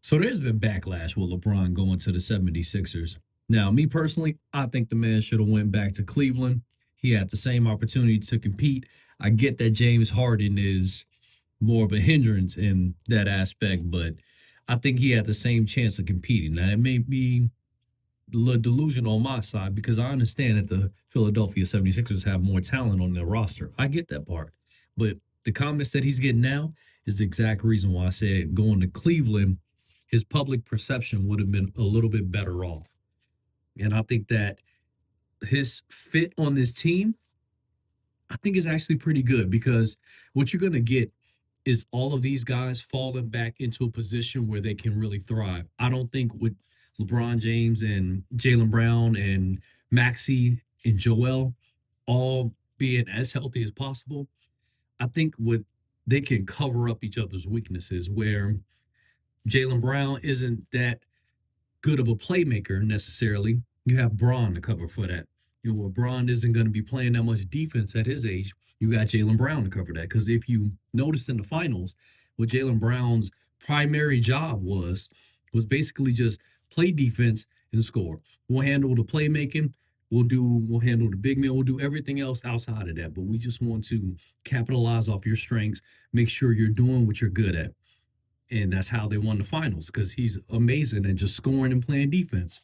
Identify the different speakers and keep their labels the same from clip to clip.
Speaker 1: So there's been backlash with LeBron going to the 76ers. Now, me personally, I think the man should have went back to Cleveland. He had the same opportunity to compete. I get that James Harden is more of a hindrance in that aspect, but I think he had the same chance of competing. Now, it may be delusion on my side because I understand that the Philadelphia 76ers have more talent on their roster. I get that part. But the comments that he's getting now is the exact reason why I said going to Cleveland, his public perception would have been a little bit better off. And I think that his fit on this team, I think is actually pretty good because what you're going to get is all of these guys falling back into a position where they can really thrive. I don't think with LeBron James and Jalen Brown and Maxi and Joel all being as healthy as possible, I think with they can cover up each other's weaknesses where Jalen Brown isn't that good of a playmaker necessarily. You have Braun to cover for that. Where Braun isn't going to be playing that much defense at his age, you got Jalen Brown to cover that. Because if you noticed in the finals, what Jalen Brown's primary job was basically just play defense and score. We'll handle the playmaking. We'll handle the big man. We'll do everything else outside of that. But we just want to capitalize off your strengths, make sure you're doing what you're good at. And that's how they won the finals because he's amazing at just scoring and playing defense.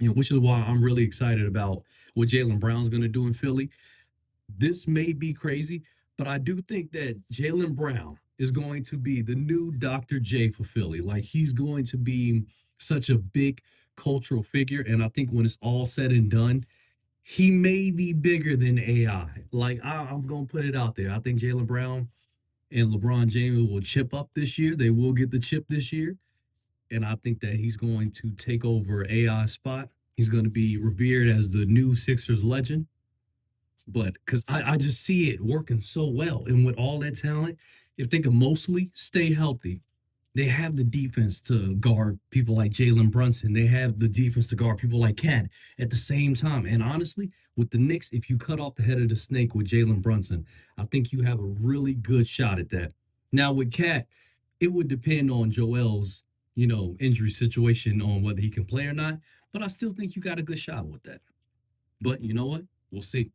Speaker 1: Which is why I'm really excited about what Jalen Brown's going to do in Philly. This may be crazy, but I do think that Jalen Brown is going to be the new Dr. J for Philly. Like he's going to be such a big cultural figure. And I think when it's all said and done, he may be bigger than AI. I'm going to put it out there. I think Jalen Brown and LeBron James will chip up this year. They will get the chip this year. And I think that he's going to take over AI's spot. He's going to be revered as the new Sixers legend. But because I just see it working so well. And with all that talent, if they can mostly stay healthy, they have the defense to guard people like Jalen Brunson. They have the defense to guard people like Cat at the same time. And honestly, with the Knicks, if you cut off the head of the snake with Jalen Brunson, I think you have a really good shot at that. Now with Cat, it would depend on Joel's, injury situation on whether he can play or not. But I still think you got a good shot with that. But you know what? We'll see.